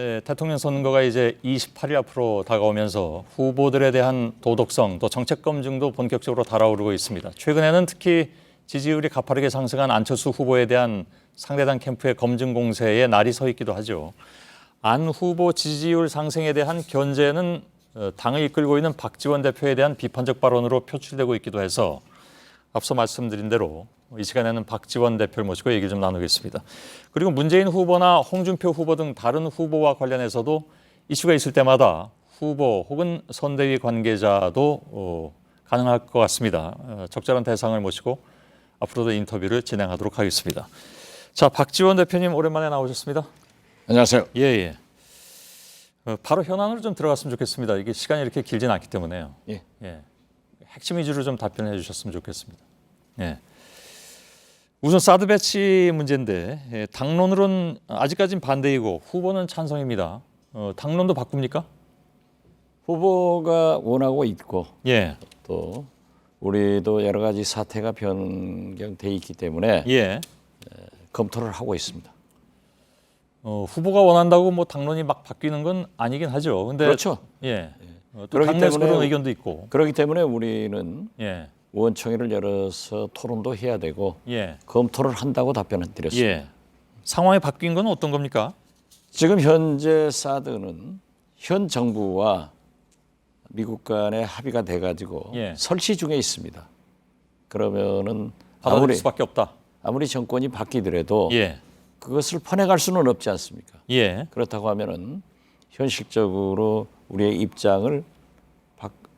네, 대통령 선거가 이제 28일 앞으로 다가오면서 후보들에 대한 도덕성 또 정책 검증도 본격적으로 달아오르고 있습니다. 최근에는 특히 지지율이 가파르게 상승한 안철수 후보에 대한 상대당 캠프의 검증 공세에 날이 서 있기도 하죠. 안 후보 지지율 상승에 대한 견제는 당을 이끌고 있는 박지원 대표에 대한 비판적 발언으로 표출되고 있기도 해서 앞서 말씀드린 대로 이 시간에는 박지원 대표를 모시고 얘기를 좀 나누겠습니다. 그리고 문재인 후보나 홍준표 후보 등 다른 후보와 관련해서도 이슈가 있을 때마다 후보 혹은 선대위 관계자도 가능할 것 같습니다. 적절한 대상을 모시고 앞으로도 인터뷰를 진행하도록 하겠습니다. 자, 박지원 대표님 오랜만에 나오셨습니다. 안녕하세요. 예. 바로 현안으로 좀 들어갔으면 좋겠습니다. 이게 시간이 이렇게 길진 않기 때문에요. 예. 핵심 위주로 좀 답변해 주셨으면 좋겠습니다. 예. 우선 사드 배치 문제인데 당론으로는 아직까지는 반대이고 후보는 찬성입니다. 당론도 바꿉니까? 후보가 원하고 있고 예. 또 우리도 여러 가지 사태가 변경돼 있기 때문에 예. 검토를 하고 있습니다. 후보가 원한다고 뭐 당론이 막 바뀌는 건 아니긴 하죠. 근데 그렇죠. 예. 또 그렇기 당내에서 때문에 그런 의견도 있고. 그렇기 때문에 우리는 예. 의원총회를 열어서 토론도 해야 되고 예. 검토를 한다고 답변을 드렸습니다. 예. 상황이 바뀐 건 어떤 겁니까? 지금 현재 사드는 현 정부와 미국 간의 합의가 돼가지고 예. 설치 중에 있습니다. 그러면은 받아들일 수밖에 없다. 아무리 정권이 바뀌더라도 예. 그것을 퍼내갈 수는 없지 않습니까? 예. 그렇다고 하면은 현실적으로 우리의 입장을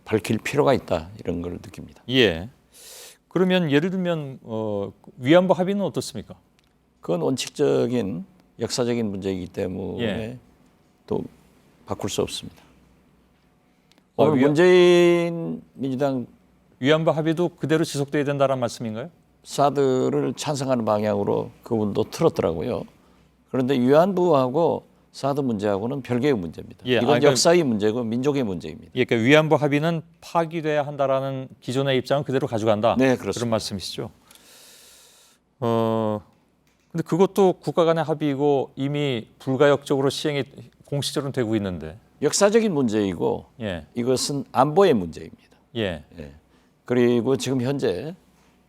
밝힐 필요가 있다 이런 걸 느낍니다. 예. 그러면 예를 들면 위안부 합의는 어떻습니까? 그건 원칙적인 역사적인 문제이기 때문에 예. 또 바꿀 수 없습니다. 어, 오늘 문재인 민주당 위안부 합의도 그대로 지속돼야 된다는 말씀인가요? 사드를 찬성하는 방향으로 그분도 틀었더라고요. 그런데 위안부하고 사드 문제하고는 별개의 문제입니다. 예, 이건 그러니까, 역사의 문제고 민족의 문제입니다. 예, 그러니까 위안부 합의는 파기돼야 한다라는 기존의 입장은 그대로 가져간다. 네, 그렇습니다. 그런 말씀이시죠. 근데 그것도 국가 간의 합의이고 이미 불가역적으로 시행이 공식적으로 되고 있는데. 역사적인 문제이고 예. 이것은 안보의 문제입니다. 예. 그리고 지금 현재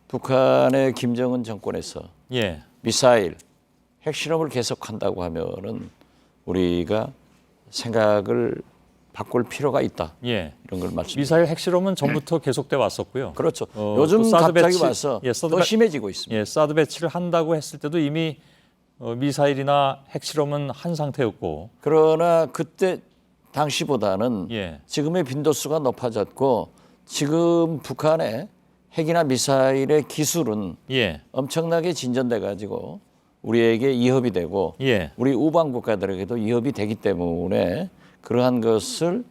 북한의 김정은 정권에서 예. 미사일 핵실험을 계속한다고 하면은 우리가 생각을 바꿀 필요가 있다. 예. 이런 걸 말씀드립니다. 미사일 핵실험은 전부터 계속돼 왔었고요. 그렇죠. 또 요즘 사드 갑자기 배치, 와서 예, 사드 더 배- 심해지고 있습니다. 예, 사드 배치를 한다고 했을 때도 이미 미사일이나 핵실험은 한 상태였고. 그러나 그때 당시보다는 예. 지금의 빈도수가 높아졌고 지금 북한의 핵이나 미사일의 기술은 예. 엄청나게 진전돼 가지고 우리에게 위협이 되고 예. 우리 우방 국가들에게도 위협이 되기 때문에 그러한 것을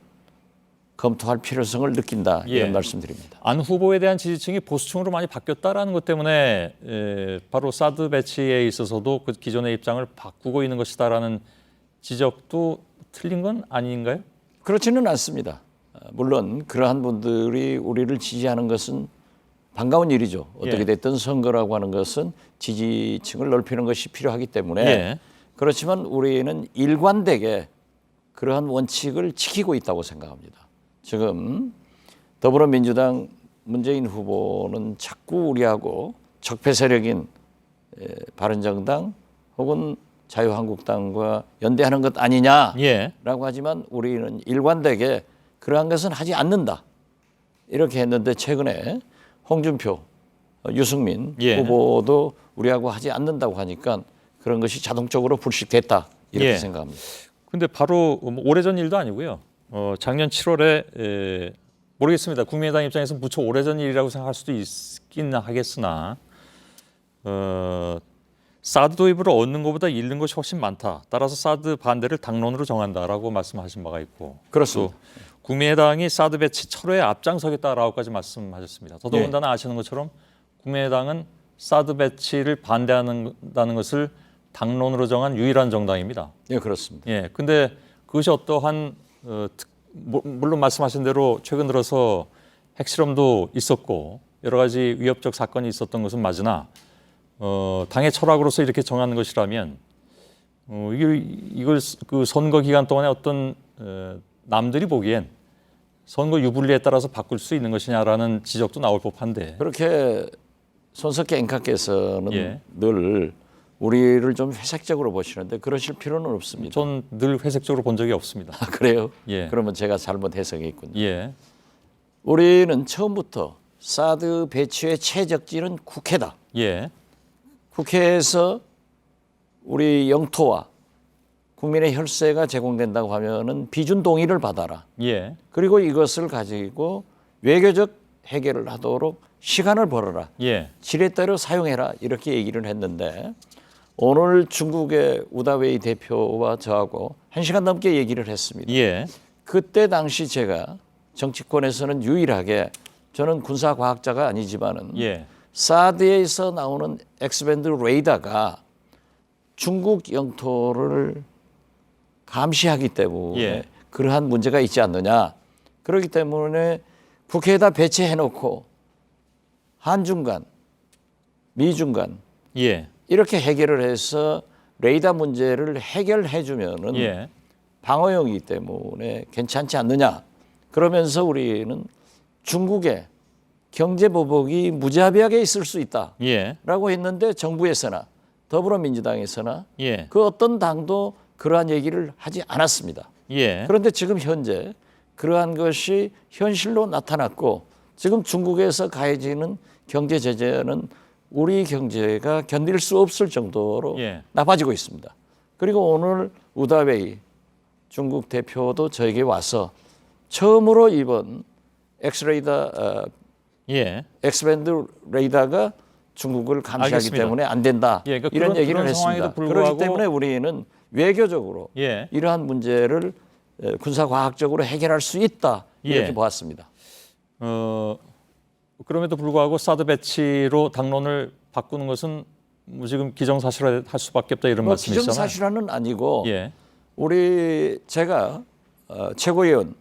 검토할 필요성을 느낀다 예. 이런 말씀드립니다. 안 후보에 대한 지지층이 보수층으로 많이 바뀌었다라는 것 때문에 바로 사드 배치에 있어서도 그 기존의 입장을 바꾸고 있는 것이다라는 지적도 틀린 건 아닌가요? 그렇지는 않습니다. 물론 그러한 분들이 우리를 지지하는 것은 반가운 일이죠. 어떻게 예. 됐든 선거라고 하는 것은 지지층을 넓히는 것이 필요하기 때문에 예. 그렇지만 우리는 일관되게 그러한 원칙을 지키고 있다고 생각합니다. 지금 더불어민주당 문재인 후보는 자꾸 우리하고 적폐 세력인 바른정당 혹은 자유한국당과 연대하는 것 아니냐라고 예. 하지만 우리는 일관되게 그러한 것은 하지 않는다. 이렇게 했는데 최근에 홍준표, 유승민 예. 후보도 우리하고 하지 않는다고 하니까 그런 것이 자동적으로 불식됐다. 이렇게 예. 생각합니다. 근데 바로 오래전 일도 아니고요. 작년 7월에 모르겠습니다. 국민의당 입장에서 무척 오래전 일이라고 생각할 수도 있긴 하겠으나 사드 도입을 얻는 것보다 잃는 것이 훨씬 많다. 따라서 사드 반대를 당론으로 정한다라고 말씀하신 바가 있고 그렇습니다. 또 국민의당이 사드 배치 철회에 앞장서겠다라고까지 말씀하셨습니다. 더더군다나 아시는 것처럼 국민의당은 사드 배치를 반대한다는 것을 당론으로 정한 유일한 정당입니다. 예, 그렇습니다. 예, 근데 그것이 어떠한 물론 말씀하신 대로 최근 들어서 핵실험도 있었고 여러 가지 위협적 사건이 있었던 것은 맞으나 당의 철학으로서 이렇게 정하는 것이라면 이걸 그 선거 기간 동안에 어떤 남들이 보기엔 선거 유불리에 따라서 바꿀 수 있는 것이냐라는 지적도 나올 법한데. 그렇게 손석희 앵커께서는 예. 늘 우리를 좀 회색적으로 보시는데 그러실 필요는 없습니다. 전 늘 회색적으로 본 적이 없습니다. 아, 그래요? 예. 그러면 제가 잘못 해석했군요. 예, 우리는 처음부터 사드 배치의 최적지는 국회다. 예, 국회에서 우리 영토와 국민의 혈세가 제공된다고 하면은 비준 동의를 받아라. 예, 그리고 이것을 가지고 외교적 해결을 하도록 시간을 벌어라. 예, 지렛대로 사용해라. 이렇게 얘기를 했는데 오늘 중국의 우다웨이 대표와 저하고 1시간 넘게 얘기를 했습니다. 예, 그때 당시 제가 정치권에서는 유일하게 저는 군사과학자가 아니지만은 예, 사드에서 나오는 엑스밴드 레이더가 중국 영토를 감시하기 때문에 예. 그러한 문제가 있지 않느냐. 그렇기 때문에 국회에다 배치해놓고 한중 간, 미중 간 예, 이렇게 해결을 해서 레이더 문제를 해결해 주면은 예, 방어용이기 때문에 괜찮지 않느냐. 그러면서 우리는 중국의 경제 보복이 무자비하게 있을 수 있다라고 예, 했는데 정부에서나 더불어민주당에서나 예, 그 어떤 당도 그러한 얘기를 하지 않았습니다. 예, 그런데 지금 현재 그러한 것이 현실로 나타났고 지금 중국에서 가해지는 경제 제재는 우리 경제가 견딜 수 없을 정도로 예. 나빠지고 있습니다. 그리고 오늘 우다웨이 중국 대표도 저에게 와서 처음으로 이번 예. 엑스밴드 레이더가 중국을 감시하기 알겠습니다. 때문에 안 된다. 예, 그러니까 이런 그런- 얘기를 그런 했습니다. 상황에도 불구하고- 그렇기 때문에 우리는 외교적으로 예. 이러한 문제를 군사과학적으로 해결할 수 있다. 이렇게 예. 보았습니다. 그럼에도 불구하고 사드 배치로 당론을 바꾸는 것은 뭐 지금 기정사실화할 수밖에 없다 이런 말씀이시잖아요. 기정사실화는 아니고 예, 제가 최고위원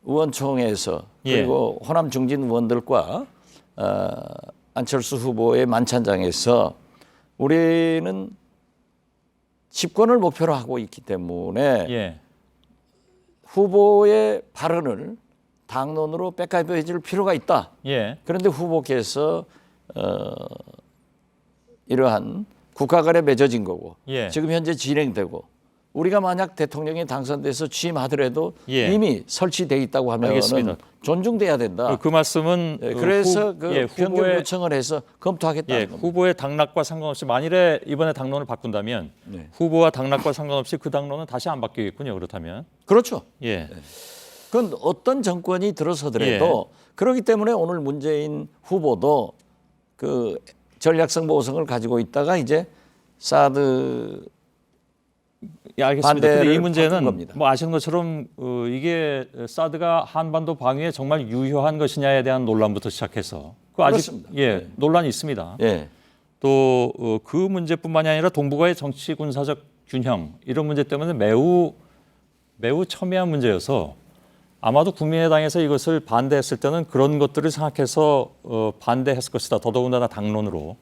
의원총회에서 예. 그리고 호남 중진 의원들과 안철수 후보의 만찬장에서 우리는 집권을 목표로 하고 있기 때문에 예, 후보의 발언을 당론으로 백업해 줄 필요가 있다. 예, 그런데 후보께서 이러한 국가 간에 맺어진 거고 예. 지금 현재 진행되고 우리가 만약 대통령이 당선돼서 취임하더라도 예. 이미 설치돼 있다고 하면 알겠습니다. 존중돼야 된다. 그 말씀은 그래서 변경 후보의 요청을 해서 검토하겠다는 예, 겁니다. 후보의 당락과 상관없이 만일에 이번에 당론을 바꾼다면 네. 후보와 당락과 상관없이 그 당론은 다시 안 바뀌겠군요. 그렇다면 그렇죠. 예, 그건 어떤 정권이 들어서더라도 그렇기 때문에 오늘 문재인 후보도 그 전략성 보호성을 가지고 있다가 이제 사드 예, 알겠습니다. 근데 이 반대를 바꾼 문제는 겁니다. 뭐 아시는 것처럼 이게 사드가 한반도 방위에 정말 유효한 것이냐에 대한 논란부터 시작해서 그 아직 그렇습니다. 예, 논란이 있습니다. 예. 또 그 문제뿐만이 아니라 동북아의 정치 군사적 균형 이런 문제 때문에 매우 첨예한 문제여서 아마도 국민의당에서 이것을 반대했을 때는 그런 것들을 생각해서 반대했을 것이다. 더더군다나 당론으로.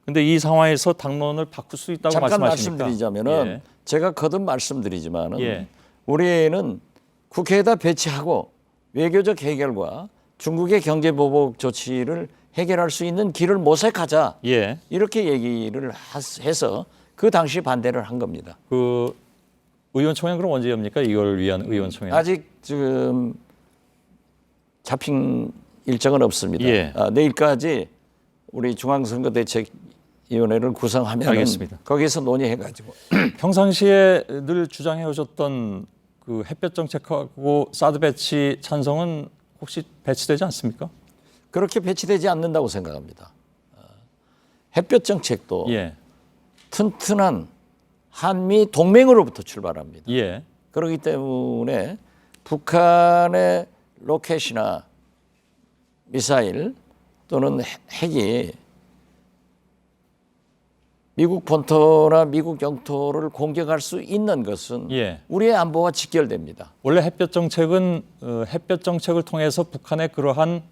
근데 이 상황에서 당론을 바꿀 수 있다고 잠깐 말씀하시니까 말씀드리자면은 제가 거듭 말씀드리지만은 예. 우리는 국회에다 배치하고 외교적 해결과 중국의 경제 보복 조치를 해결할 수 있는 길을 모색하자. 예. 이렇게 얘기를 해서 그 당시 반대를 한 겁니다. 그 의원총회 그럼 언제 엽니까? 이걸 위한 의원총회. 아직 지금 잡힌 일정은 없습니다. 예. 내일까지 우리 중앙선거대책위원회를 구성하면 알겠습니다. 거기서 논의해가지고 평상시에 늘 주장해 오셨던 그 햇볕 정책하고 사드 배치 찬성은 혹시 배치되지 않습니까? 그렇게 배치되지 않는다고 생각합니다. 햇볕 정책도 예. 튼튼한 한미 동맹으로부터 출발합니다. 예. 그렇기 때문에 북한의 로켓이나 미사일 또는 핵이 미국 본토나 미국 영토를 공격할 수 있는 것은 예. 우리의 안보와 직결됩니다. 원래 햇볕 정책은 햇볕 정책을 통해서 북한의 그러한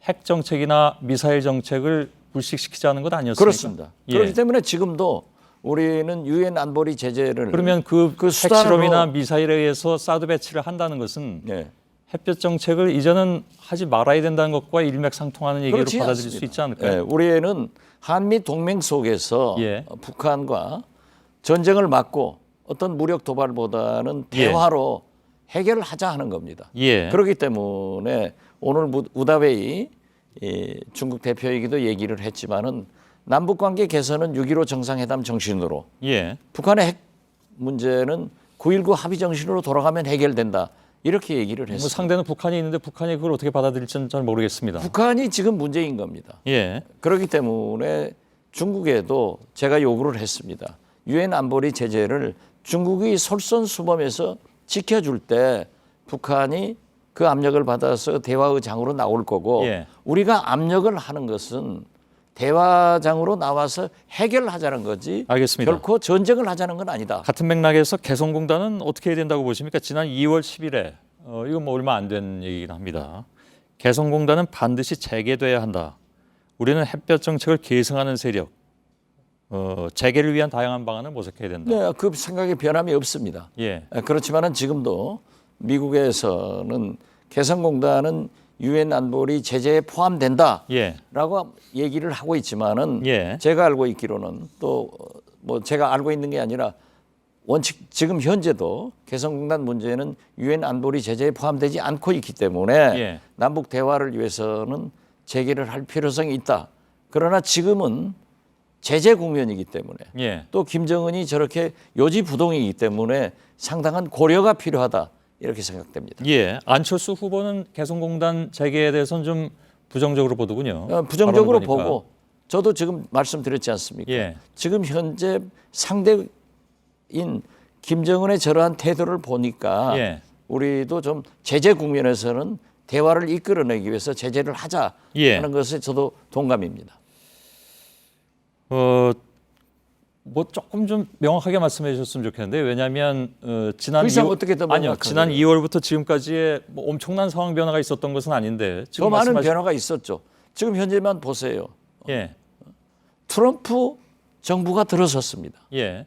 핵 정책이나 미사일 정책을 불식시키자는 것 아니었습니까? 그렇습니다. 예. 그렇기 때문에 지금도 우리는 유엔 안보리 제재를 그러면 그 수단으로 핵실험이나 미사일에 의해서 사드 배치를 한다는 것은 네. 햇볕 정책을 이제는 하지 말아야 된다는 것과 일맥상통하는 얘기로 그렇지 받아들일 않습니다. 수 있지 않을까요? 네, 우리는 한미 동맹 속에서 예. 북한과 전쟁을 막고 어떤 무력 도발보다는 예. 대화로 해결하자 하는 겁니다. 예. 그렇기 때문에 오늘 우다베이 중국 대표이기도 얘기를 했지만은 남북 관계 개선은 6.15 정상회담 정신으로 예. 북한의 핵 문제는 9.19 합의 정신으로 돌아가면 해결된다. 이렇게 얘기를 뭐 했습니다. 상대는 북한이 있는데 북한이 그걸 어떻게 받아들일지는 잘 모르겠습니다. 북한이 지금 문제인 겁니다. 예. 그렇기 때문에 중국에도 제가 요구를 했습니다. 유엔 안보리 제재를 중국이 솔선수범해서 지켜줄 때 북한이 그 압력을 받아서 대화의 장으로 나올 거고 예. 우리가 압력을 하는 것은 대화장으로 나와서 해결하자는 거지 알겠습니다. 결코 전쟁을 하자는 건 아니다. 같은 맥락에서 개성공단은 어떻게 해야 된다고 보십니까? 지난 2월 10일에 이건 뭐 얼마 안 된 얘기긴 합니다. 개성공단은 반드시 재개돼야 한다. 우리는 햇볕 정책을 계승하는 세력, 재개를 위한 다양한 방안을 모색해야 된다. 네, 그 생각에 변함이 없습니다. 예, 그렇지만은 지금도 미국에서는 개성공단은 유엔 안보리 제재에 포함된다라고 예, 얘기를 하고 있지만은 예. 제가 알고 있기로는 또 뭐 제가 알고 있는 게 아니라 원칙 지금 현재도 개성공단 문제는 유엔 안보리 제재에 포함되지 않고 있기 때문에 예. 남북 대화를 위해서는 재개를 할 필요성이 있다. 그러나 지금은 제재 국면이기 때문에 예. 또 김정은이 저렇게 요지부동이기 때문에 상당한 고려가 필요하다 이렇게 생각됩니다. 예, 안철수 후보는 개성공단 재개에 대해서는 좀 부정적으로 보더군요. 부정적으로 발언을 보니까. 보고 저도 지금 말씀드렸지 않습니까? 예. 지금 현재 상대인 김정은의 저러한 태도를 보니까 예. 우리도 좀 제재 국면에서는 대화를 이끌어내기 위해서 제재를 하자 예. 하는 것에 저도 동감입니다. 뭐 조금 좀 명확하게 말씀해 주셨으면 좋겠는데 왜냐하면 지난 그 이상 어떻게 더 아니요 명확하게 지난 2월부터 지금까지의 뭐 엄청난 상황 변화가 있었던 것은 아닌데 더 지금 많은 말씀하신 변화가 있었죠. 지금 현재만 보세요. 예, 트럼프 정부가 들어섰습니다. 예.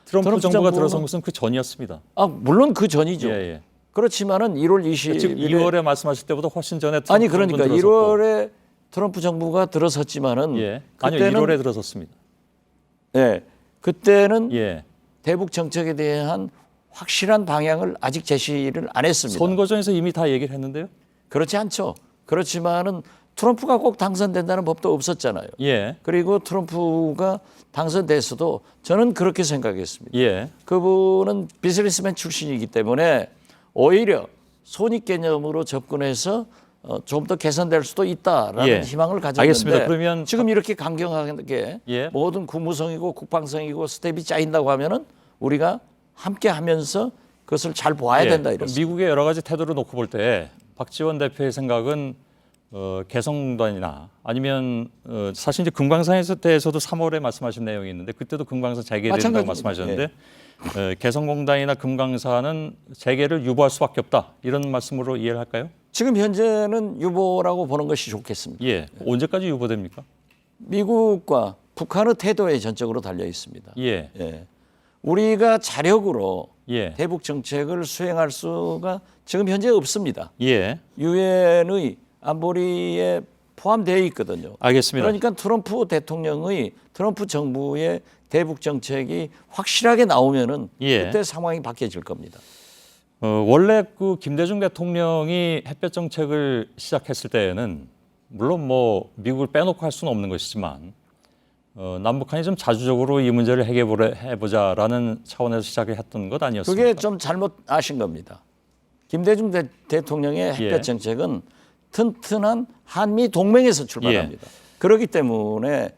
트럼프 트럼프 정부가 정부는- 들어선 것은 그 전이었습니다. 물론 그 전이죠. 예, 예. 그렇지만은 1월 지금 20일에 2월에 말씀하실 때보다 훨씬 전에 트럼프 아니 그러니까 정부는 들어섰고. 1월에 트럼프 정부가 들어섰지만은 예. 아니요 그때는 1월에 들어섰습니다. 예. 그때는 예. 대북 정책에 대한 확실한 방향을 아직 제시를 안 했습니다. 선거전에서 이미 다 얘기를 했는데요. 그렇지 않죠. 그렇지만은 트럼프가 꼭 당선된다는 법도 없었잖아요. 예. 그리고 트럼프가 당선됐어도 저는 그렇게 생각했습니다. 예. 그분은 비즈니스맨 출신이기 때문에 오히려 손익 개념으로 접근해서 좀 더 개선될 수도 있다라는 예. 희망을 가졌는데 알겠습니다. 그러면 지금 이렇게 강경하게 예. 모든 국무성이고 국방성이고 스텝이 짜인다고 하면은 우리가 함께 하면서 그것을 잘 보아야 예. 된다 그럼 이렇습니다. 미국의 여러 가지 태도를 놓고 볼 때 박지원 대표의 생각은 개성공단이나 아니면 사실 이제 금강산에서 대해서도 3월에 말씀하신 내용이 있는데 그때도 금강산 재개된다고 마찬가지입니다. 말씀하셨는데 개성공단이나 금강산은 재개를 유보할 수밖에 없다 이런 말씀으로 이해를 할까요? 지금 현재는 유보라고 보는 것이 좋겠습니다. 예. 언제까지 유보됩니까? 미국과 북한의 태도에 전적으로 달려 있습니다. 예. 예. 우리가 자력으로 예. 대북 정책을 수행할 수가 지금 현재 없습니다. 예. 유엔의 안보리에 포함되어 있거든요. 알겠습니다. 그러니까 트럼프 정부의 대북 정책이 확실하게 나오면은 예. 그때 상황이 바뀌어질 겁니다. 원래 그 김대중 대통령이 햇볕 정책을 시작했을 때에는 물론 뭐 미국을 빼놓고 할 수는 없는 것이지만 남북한이 좀 자주적으로 이 문제를 해보자라는 차원에서 시작을 했던 것 아니었습니까? 그게 좀 잘못 아신 겁니다. 김대중 대통령의 햇볕 예. 정책은 튼튼한 한미 동맹에서 출발합니다. 그렇기 때문에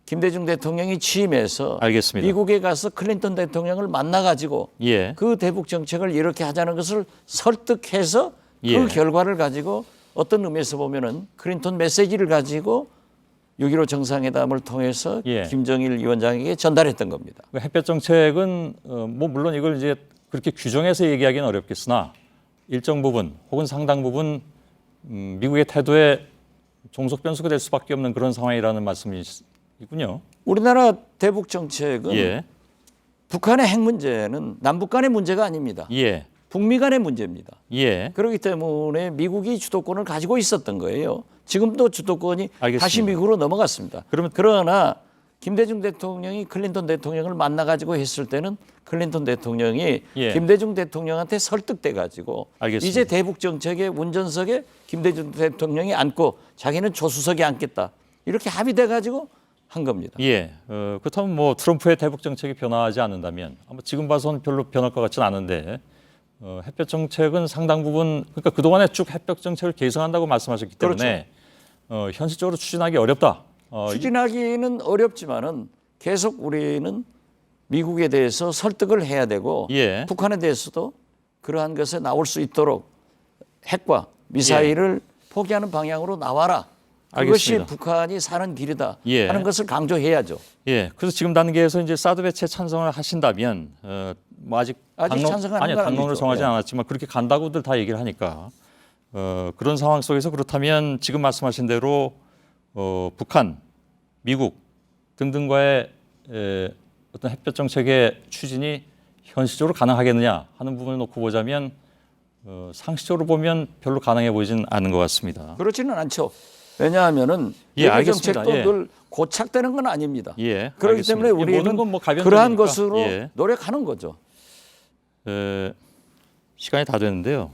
김대중 대통령이 취임해서 알겠습니다. 미국에 가서 클린턴 대통령을 만나가지고 예. 그 대북 정책을 이렇게 하자는 것을 설득해서 예. 그 결과를 가지고 어떤 의미에서 보면은 클린턴 메시지를 가지고 6.15 정상회담을 통해서 예. 김정일 위원장에게 전달했던 겁니다. 그 햇볕 정책은 뭐 물론 이걸 이제 그렇게 규정해서 얘기하기는 어렵겠으나 일정 부분 혹은 상당 부분 미국의 태도에 종속 변수가 될 수밖에 없는 그런 상황이라는 말씀이 이군요. 우리나라 대북 정책은 예. 북한의 핵 문제는 남북 간의 문제가 아닙니다. 예. 북미 간의 문제입니다. 예. 그렇기 때문에 미국이 주도권을 가지고 있었던 거예요. 지금도 주도권이 알겠습니다. 다시 미국으로 넘어갔습니다. 그러나 김대중 대통령이 클린턴 대통령을 만나가지고 했을 때는 클린턴 대통령이 예. 김대중 대통령한테 설득돼 가지고 알겠습니다. 이제 대북 정책의 운전석에 김대중 대통령이 앉고 자기는 조수석에 앉겠다 이렇게 합의돼 가지고 한 겁니다. 예. 그렇다면 뭐 트럼프의 대북 정책이 변화하지 않는다면 아마 지금 봐서는 별로 변할 것 같지는 않은데 햇볕 정책은 상당 부분 그러니까 그동안에 쭉 햇볕 정책을 개선한다고 말씀하셨기 때문에 현실적으로 추진하기 어렵다. 추진하기는 어렵지만은 계속 우리는 미국에 대해서 설득을 해야 되고 예. 북한에 대해서도 그러한 것에 나올 수 있도록 핵과 미사일을 포기하는 방향으로 나와라. 그것이 알겠습니다. 북한이 사는 길이다 예. 하는 것을 강조해야죠. 예. 그래서 지금 단계에서 이제 사드 배치에 찬성을 하신다면 뭐 아직 찬성하는 아니 건 당론을 아니죠. 정하지 예. 않았지만 그렇게 간다고들 다 얘기를 하니까 그런 상황 속에서 그렇다면 지금 말씀하신 대로 북한, 미국 등등과의 어떤 햇볕 정책의 추진이 현실적으로 가능하겠느냐 하는 부분을 놓고 보자면 상식적으로 보면 별로 가능해 보이진 않은 것 같습니다. 그렇지는 않죠. 왜냐하면은 예, 외교 알겠습니다. 정책도 예. 늘 고착되는 건 아닙니다. 예, 그렇기 알겠습니다. 때문에 이 모든 우리는 건뭐 가변적이니까. 그러한 것으로 예. 노력하는 거죠. 시간이 다 됐는데요.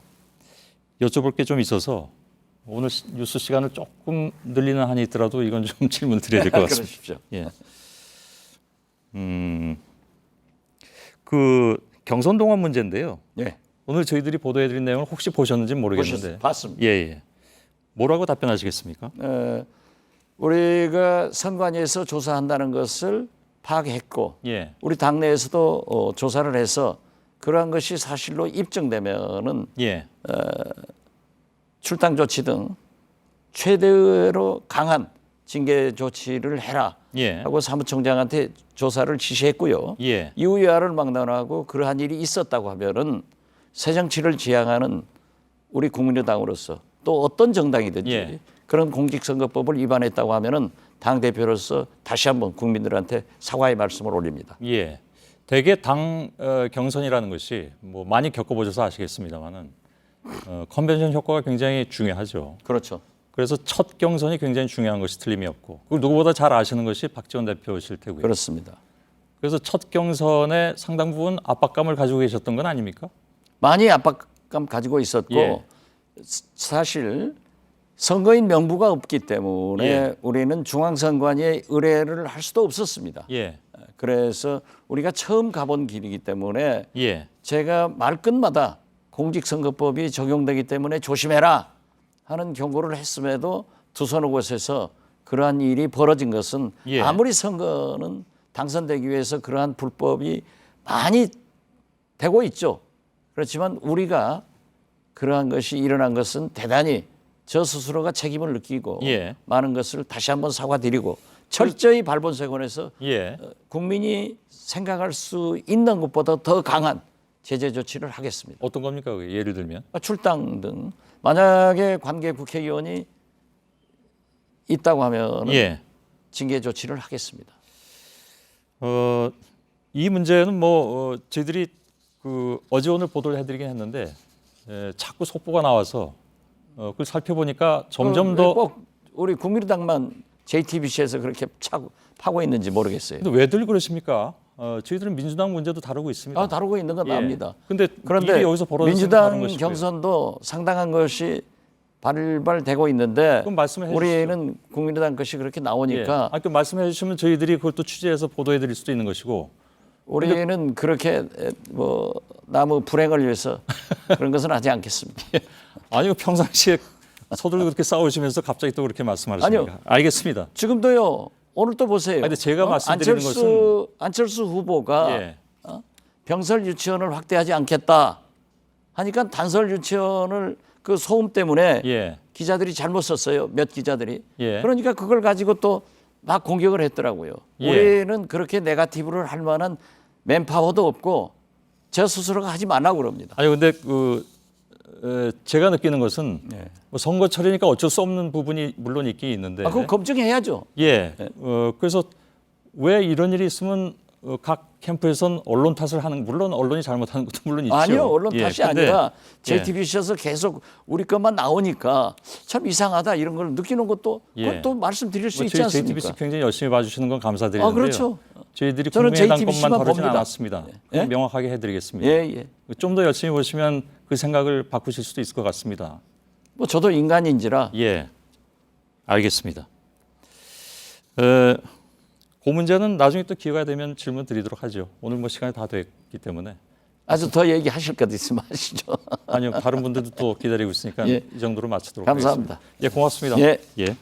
여쭤볼 게 좀 있어서 오늘 뉴스 시간을 조금 늘리는 한이 있더라도 이건 좀 질문 드려야 될 것 같습니다. 그러십시오. 예. 그 경선동안 문제인데요. 예. 오늘 저희들이 보도해드린 내용을 혹시 보셨는지 모르겠는데. 봤습니다. 예, 예. 뭐라고 답변하시겠습니까? 우리가 선관위에서 조사한다는 것을 파악했고 예, 우리 당내에서도 조사를 해서 그러한 것이 사실로 입증되면은 예, 출당 조치 등 최대로 강한 징계 조치를 해라 예, 하고 사무총장한테 조사를 지시했고요. 예, 이후 여하를 막론하고 그러한 일이 있었다고 하면은 새 정치를 지향하는 우리 국민의당으로서 또 어떤 정당이든지 예. 그런 공직선거법을 위반했다고 하면은 당 대표로서 다시 한번 국민들한테 사과의 말씀을 올립니다. 예. 대개 당 경선이라는 것이 뭐 많이 겪어보셔서 아시겠습니다만은 컨벤션 효과가 굉장히 중요하죠. 그렇죠. 그래서 첫 경선이 굉장히 중요한 것이 틀림이 없고 그걸 누구보다 잘 아시는 것이 박지원 대표실 테고요. 그렇습니다. 그래서 첫 경선에 상당 부분 압박감을 가지고 계셨던 건 아닙니까? 많이 압박감 가지고 있었고 예. 사실 선거인 명부가 없기 때문에 예. 우리는 중앙선관위에 의뢰를 할 수도 없었습니다. 예, 그래서 우리가 처음 가본 길이기 때문에 예, 제가 말끝마다 공직선거법이 적용되기 때문에 조심해라 하는 경고를 했음에도 두서너 곳에서 그러한 일이 벌어진 것은 예. 아무리 선거는 당선되기 위해서 그러한 불법이 많이 되고 있죠. 그렇지만 우리가 그러한 것이 일어난 것은 대단히 저 스스로가 책임을 느끼고 예. 많은 것을 다시 한번 사과드리고 철저히 발본색원에서 예. 국민이 생각할 수 있는 것보다 더 강한 제재 조치를 하겠습니다. 어떤 겁니까? 그게? 예를 들면 출당 등 만약에 관계 국회의원이 있다고 하면 예. 징계 조치를 하겠습니다. 이 문제는 뭐 저희들이 그 어제 오늘 보도를 해드리긴 했는데 자꾸 속보가 나와서 그걸 살펴보니까 점점 더 꼭 우리 국민의당만 JTBC에서 그렇게 파고 있는지 모르겠어요. 근데 왜들 그러십니까? 저희들은 민주당 문제도 다루고 있습니다. 다루고 있는 건 예. 압니다. 근데 그런데 일이 여기서 벌어져서 민주당 다른 것이고요. 경선도 상당한 것이 발발되고 있는데 그럼 말씀해 주시죠. 우리는 국민의당 것이 그렇게 나오니까 그 말씀해 주시면 저희들이 그걸 또 취재해서 보도해 드릴 수도 있는 것이고 우리는 그렇게 뭐 나무 불행을 위해서 그런 것은 하지 않겠습니다. 아니요 평상시에 서둘러 그렇게 싸우시면서 갑자기 또 그렇게 말씀하십니까? 아니요. 알겠습니다. 지금도요. 오늘 또 보세요. 근데 제가 말씀드리는 안철수 후보가 예. 병설 유치원을 확대하지 않겠다 하니까 단설 유치원을 그 소음 때문에 예. 기자들이 잘못 썼어요. 몇 기자들이. 예. 그러니까 그걸 가지고 또 막 공격을 했더라고요. 예. 우리는 그렇게 네거티브를 할 만한 맨파워도 없고 저 스스로가 하지 말라고 그럽니다. 아니 근데 그 제가 느끼는 것은 예. 뭐 선거철이니까 어쩔 수 없는 부분이 물론 있긴 있는데 아, 그거 검증해야죠. 예. 그래서 왜 이런 일이 있으면 각 캠프에선 언론 탓을 하는 물론 언론이 잘못하는 것도 물론 있죠. 아니요, 언론 예, 탓이 근데, 아니라 예. JTBC에서 계속 우리 것만 나오니까 참 이상하다 이런 걸 느끼는 것도 예. 그것도 말씀드릴 수 뭐 있지 저희 않습니까? JTBC 굉장히 열심히 봐주시는 건 감사드리는데요. 아, 그렇죠. 저희들이 저는 국민의당 JTBC 것만 만 다루진 봅니다. 않았습니다. 예? 명확하게 해드리겠습니다. 예, 예. 좀 더 열심히 보시면 그 생각을 바꾸실 수도 있을 것 같습니다. 뭐 저도 인간인지라 예, 알겠습니다. 그 문제는 나중에 또 기회가 되면 질문 드리도록 하죠. 오늘 뭐 시간이 다 됐기 때문에. 아주 더 얘기하실 것 있으면 하시죠. 아니요, 다른 분들도 또 기다리고 있으니까 예. 이 정도로 마치도록 감사합니다. 하겠습니다. 예, 고맙습니다. 예. 예.